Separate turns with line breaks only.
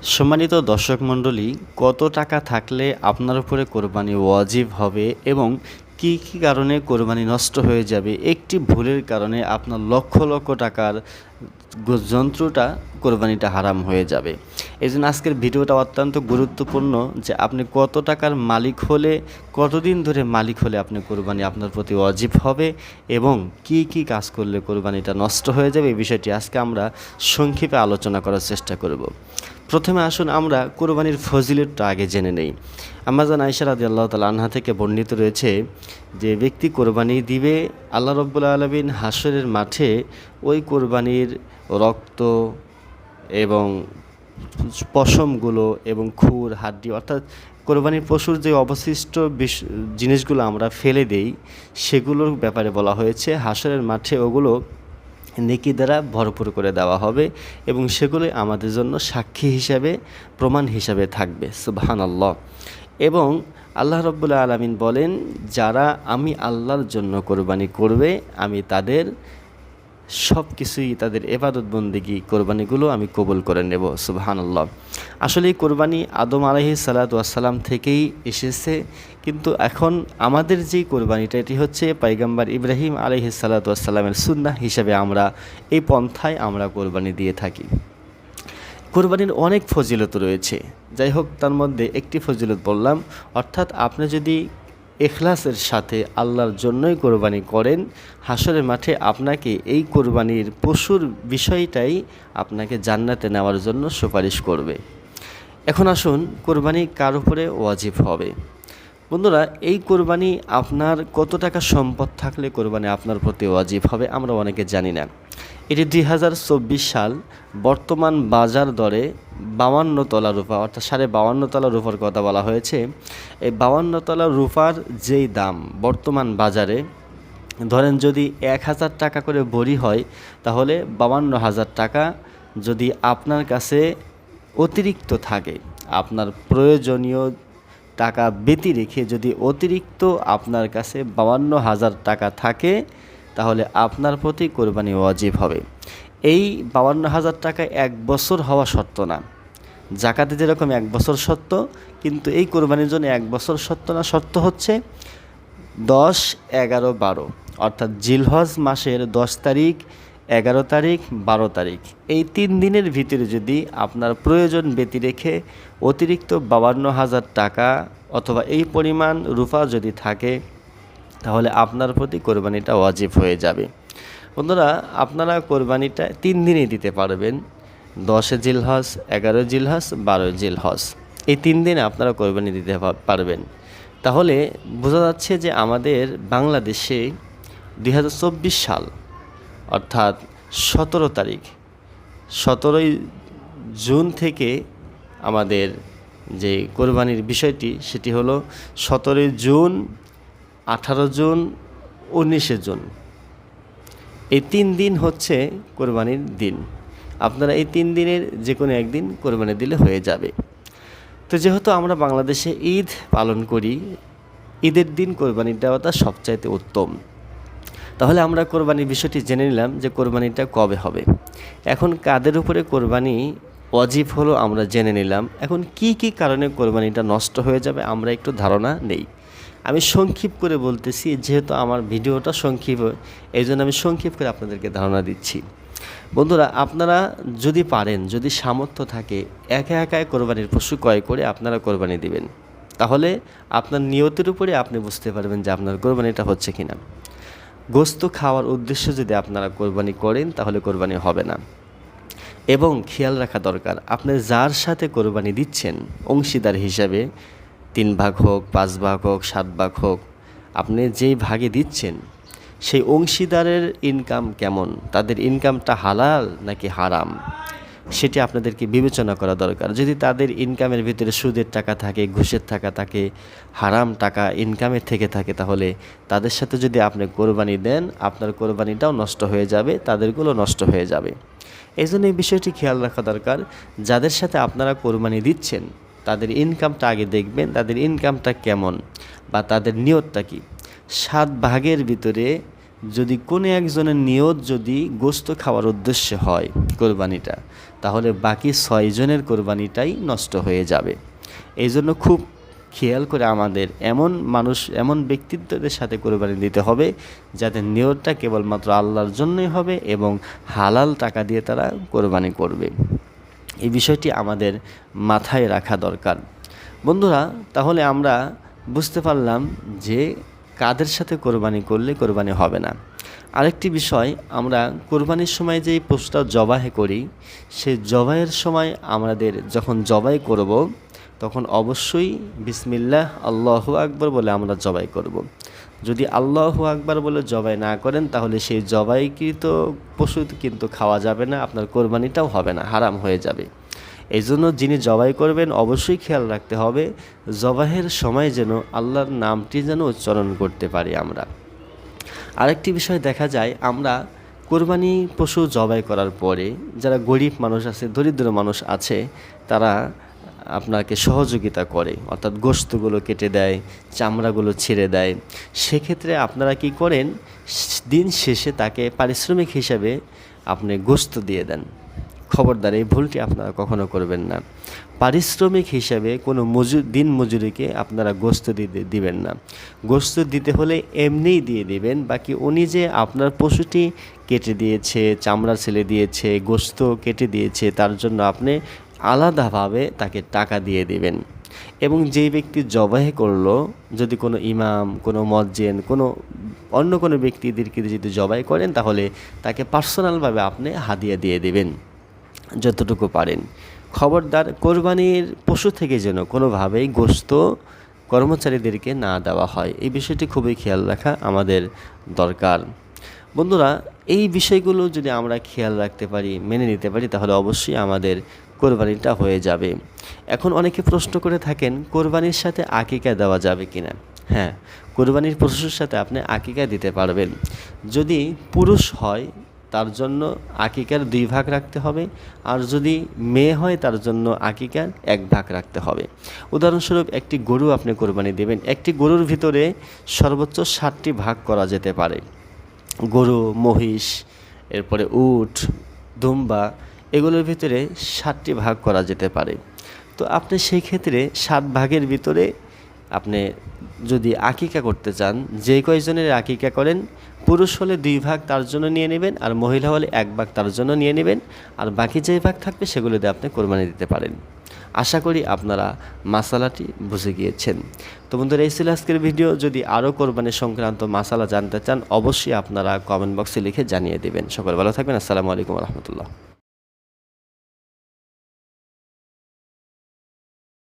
সম্মানিত দর্শক মণ্ডলী, কত টাকা থাকলে আপনার উপরে কোরবানি ওয়াজিব হবে এবং কি কি কারণে কোরবানি নষ্ট হয়ে যাবে? একটি ভুলের কারণে আপনার লক্ষ লক্ষ টাকার যন্ত্রটা কোরবানিটা হারাম হয়ে যাবে। এই জন্য আজকের ভিডিওটা অত্যন্ত গুরুত্বপূর্ণ যে আপনি কত টাকার মালিক হলে, কতদিন ধরে মালিক হলে আপনি কোরবানি আপনার প্রতি ওয়াজিব হবে এবং কি কি কাজ করলে কোরবানিটা নষ্ট হয়ে যাবে, এই বিষয়টি আজকে আমরা সংক্ষেপে আলোচনা করার চেষ্টা করব। প্রথমে আসুন আমরা কোরবানির ফজিলতটা আগে জেনে নেই। আম্মাজান আয়েশা রাদিয়াল্লাহু তাআলা আনহা থেকে বর্ণিত রয়েছে যে ব্যক্তি কোরবানি দিবে, আল্লাহ রাব্বুল আলামিন হাশরের মাঠে ওই কোরবানির রক্ত এবং পশমগুলো এবং খুর হাড্ডি অর্থাৎ কোরবানির পশুর যে অবশিষ্ট জিনিসগুলো আমরা ফেলে দেই, সেগুলোর ব্যাপারে বলা হয়েছে হাশরের মাঠে ওগুলো নেকি দ্বারা ভরপুর করে দেওয়া হবে এবং সেগুলো আমাদের জন্য সাক্ষী হিসাবে, প্রমাণ হিসাবে থাকবে। সুবহানাল্লাহ। এবং আল্লাহ রাব্বুল আলামিন বলেন, যারা আমি আল্লাহর জন্য কোরবানি করবে আমি তাদের সব কিছুই, তাদের ইবাদত বন্দেগী কোরবানিগুলো আমি কবুল করে নেব। সুবহানাল্লাহ। আসলে এই কোরবানি আদম আলাইহিস সালাতু ওয়াস সালাম থেকেই এসেছে, কিন্তু এখন আমাদের যেই কোরবানিটা, এটি হচ্ছে পয়গম্বর ইব্রাহিম আলাইহিস সালাতু ওয়াস সালামের সুন্নাহ হিসাবে আমরা এই পন্থায় আমরা কোরবানি দিয়ে থাকি। কোরবানির অনেক ফজিলত রয়েছে, যাই হোক তার মধ্যে একটি ফজিলত বললাম, অর্থাৎ আপনি যদি ইখলাসের সাথে আল্লাহর জন্যই কোরবানি করেন, হাশরের মাঠে আপনাকে এই কোরবানির পশুর বিষয়টাই আপনাকে জান্নাতে নেওয়ার জন্য সুপারিশ করবে। এখন আসুন, কোরবানি কার উপরে ওয়াজিব হবে? বন্ধুরা, এই কোরবানি আপনার কত টাকা সম্পদ থাকলে কোরবানি আপনার প্রতি ওয়াজিব হবে আমরা অনেকে জানি না। এটি 2024 সাল, বর্তমান বাজার দরে 52 তলা রূপা অর্থাৎ 52.5 তলা রূপার কথা বলা হয়েছে। এই 52 তলা রূপার যেই দাম বর্তমান বাজারে, ধরেন যদি 1000 টাকা করে ভরি হয়, তাহলে 52,000 টাকা যদি আপনার কাছে অতিরিক্ত থাকে, আপনার প্রয়োজনীয় টাকা ব্যতি রেখে যদি অতিরিক্ত আপনার কাছে 52,000 টাকা থাকে, তাহলে আপনার প্রতি কোরবানি ওয়াজিব হবে। এই 52,000 টাকা 1 বছর হওয়া শর্ত না। জাকাতে যেরকম 1 বছর শর্ত, কিন্তু এই কোরবানির জন্য 1 বছর শর্ত না, শর্ত হচ্ছে 10, 11, 12 অর্থাৎ জিলহজ মাসের 10 তারিখ, 11 তারিখ, 12 তারিখ, এই 3 দিনের ভিতরে যদি আপনার প্রয়োজন ব্যতি রেখে অতিরিক্ত 52,000 টাকা অথবা এই পরিমাণ রূপা যদি থাকে, তাহলে আপনার প্রতি কোরবানিটা ওয়াজিব হয়ে যাবে। বন্ধুরা, আপনারা কোরবানিটা 3 দিনেই দিতে পারবেন, 10 জিলহজ, 11 জিলহজ, 12 জিলহজ, এই 3 দিনে আপনারা কোরবানি দিতে পারবেন। তাহলে বোঝা যাচ্ছে যে আমাদের বাংলাদেশে 2024 সাল অর্থাৎ 17 তারিখ, 17ই জুন থেকে আমাদের যে কোরবানির বিষয়টি সেটি হলো 17 জুন, 18 জুন, 19 জুন, এই 3 দিন হচ্ছে কোরবানির দিন। আপনারা এই 3 দিনের যে কোনো একদিন কোরবানি দিলে হয়ে যাবে। তো যেহেতু আমরা বাংলাদেশে ঈদ পালন করি, ঈদের দিন কোরবানি দেওয়াটা সবচাইতে উত্তম। তাহলে আমরা কোরবানির বিষয়টি জেনে নিলাম যে কোরবানিটা কবে হবে। এখন কাদের উপরে কোরবানি ওয়াজিব হলো আমরা জেনে নিলাম। এখন কি কি কারণে কোরবানিটা নষ্ট হয়ে যাবে আমরা একটু ধারণা নেই। আমি সংক্ষেপ করে বলতেছি, যেহেতু আমার ভিডিওটা সংক্ষেপ, এই জন্য আমি সংক্ষেপ করে আপনাদেরকে ধারণা দিচ্ছি। বন্ধুরা, আপনারা যদি পারেন, যদি সামর্থ্য থাকে, একা একাই কোরবানির পশু ক্রয় করে আপনারা কোরবানি দিবেন, তাহলে আপনার নিয়তের উপরে আপনি বুঝতে পারবেন যে আপনার কোরবানিটা হচ্ছে কিনা। গোস্ত খাওয়ার উদ্দেশ্যে যদি আপনারা কোরবানি করেন, তাহলে কোরবানি হবে না। এবং খেয়াল রাখা দরকার, আপনি যার সাথে কোরবানি দিচ্ছেন অংশীদার হিসাবে, 3 ভাগ হোক, 5 ভাগ হোক, 7 ভাগ হোক, আপনি যেই ভাগে দিচ্ছেন সেই অংশীদারের ইনকাম কেমন, তাদের ইনকামটা হালাল নাকি হারাম, সেটি আপনাদেরকে বিবেচনা করা দরকার। যদি তাদের ইনকামের ভিতরে সুদের টাকা থাকে, ঘুষের টাকা থাকে, হারাম টাকা ইনকামের থেকে থাকে, তাহলে তাদের সাথে যদি আপনি কোরবানি দেন, আপনার কোরবানিটাও নষ্ট হয়ে যাবে, তাদেরগুলো নষ্ট হয়ে যাবে। এই জন্য এই বিষয়টি খেয়াল রাখা দরকার। যাদের সাথে আপনারা কোরবানি দিচ্ছেন তাদের ইনকামটা আগে দেখবেন, তাদের ইনকামটা কেমন বা তাদের নিয়তটা কী। 7 ভাগের ভিতরে যদি কোনো একজনের নিয়ত যদি গোশত খাওয়ার উদ্দেশ্যে হয় কোরবানিটা, তাহলে বাকি 6 জনের কোরবানিটাই নষ্ট হয়ে যাবে। এই জন্য খুব খেয়াল করে আমাদের এমন ব্যক্তিত্বদের সাথে কোরবানি দিতে হবে যাদের নিয়তটা কেবলমাত্র আল্লাহর জন্যই হবে এবং হালাল টাকা দিয়ে তারা কোরবানি করবে। এই বিষয়টি আমাদের মাথায় রাখা দরকার। বন্ধুরা, তাহলে আমরা বুঝতে পারলাম যে কাদের সাথে কোরবানি করলে কোরবানি হবে না। আরেকটি বিষয়, আমরা কোরবানির সময় যেই পশুটা জবাই করি, সেই জবাইয়ের সময় আমাদের যখন জবাই করব তখন অবশ্যই বিসমিল্লাহ আল্লাহু আকবার বলে আমরা জবাই করব। যদি আল্লাহু আকবার বলে জবাই না করেন তাহলে সেই জবাইকৃত পশু কিন্তু খাওয়া যাবে না, আপনার কোরবানিটাও হবে না, হারাম হয়ে যাবে। এই জন্য যিনি জবাই করবেন অবশ্যই খেয়াল রাখতে হবে জবাহের সময় যেন আল্লাহর নামটি যেন উচ্চারণ করতে পারি আমরা। আরেকটি বিষয় দেখা যায়, আমরা কোরবানি পশু জবাই করার পরে যারা গরিব মানুষ আছে, দরিদ্র মানুষ আছে, তারা আপনাকে সহযোগিতা করে, অর্থাৎ গোশতগুলো কেটে দেয়, চামড়াগুলো ছিঁড়ে দেয়। সেক্ষেত্রে আপনারা কি করেন, দিন শেষে তাকে পারিশ্রমিক হিসাবে আপনি গোশত দিয়ে দেন। খবরদার, এই ভুলটি আপনারা কখনো করবেন না। পারিশ্রমিক হিসাবে কোনো দিন মজুরিকে আপনারা গোশত দিবেন না। গোশত দিতে হলে এমনিই দিয়ে দিবেন, বাকি উনি যে আপনার পশুটি কেটে দিয়েছে, চামড়া ছেলে দিয়েছে, গোশত কেটে দিয়েছে, তার জন্য আপনি আলাদাভাবে তাকে টাকা দিয়ে দিবেন। এবং যেই ব্যক্তি জবাই করলো, যদি কোনো ইমাম, কোনো মজ্জেন, অন্য কোনো ব্যক্তিদেরকে যদি জবাই করেন তাহলে তাকে পার্সোনালভাবে আপনি হাদিয়া দিয়ে দেবেন যতটুকু পারেন। খবরদার, কোরবানির পশু থেকে যেন কোনোভাবেই গোশত কর্মচারীদেরকে না দেওয়া হয়, এই বিষয়টি খুবই খেয়াল রাখা আমাদের দরকার। বন্ধুরা, এই বিষয়গুলো যদি আমরা খেয়াল রাখতে পারি, মেনে নিতে পারি, তাহলে অবশ্যই আমাদের কোরবানিটা হয়ে যাবে। এখন অনেকে প্রশ্ন করে থাকেন কোরবানির সাথে আকিকা দেওয়া যাবে কিনা। হ্যাঁ, কোরবানির পশুর সাথে আপনি আকিকা দিতে পারবেন। যদি পুরুষ হয় তার জন্য আকিকার 2 ভাগ রাখতে হবে, আর যদি মেয়ে হয় তার জন্য আকিকার 1 ভাগ রাখতে হবে। উদাহরণস্বরূপ, একটি গরু আপনি কোরবানি দেবেন, একটি গরুর ভিতরে সর্বোচ্চ 7টি ভাগ করা যেতে পারে। গরু, মহিষ, এরপরে উট, দুম্বা, এগুলোর ভিতরে 7টি ভাগ করা যেতে পারে। তো আপনি সেই ক্ষেত্রে 7 ভাগের ভিতরে আপনি যদি আকিকা করতে চান, যে কয়জনের আকিকা করেন, পুরুষ হলে 2 ভাগ তার জন্য নিয়ে নেবেন, আর মহিলা হলে 1 ভাগ তার জন্য নিয়ে নেবেন, আর বাকি যে ভাগ থাকবে সেগুলো দিয়ে আপনি কোরবানি দিতে পারেন। আশা করি আপনারা মাসালাটি বুঝে গিয়েছেন। তো বন্ধুরা, এই ছিল আজকের ভিডিও। যদি আরও কোরবানি সংক্রান্ত মাসালা জানতে চান অবশ্যই আপনারা কমেন্ট বক্সে লিখে জানিয়ে দেবেন। সকলে ভালো থাকবেন। আসসালামু আলাইকুম রহমতুল্লাহ।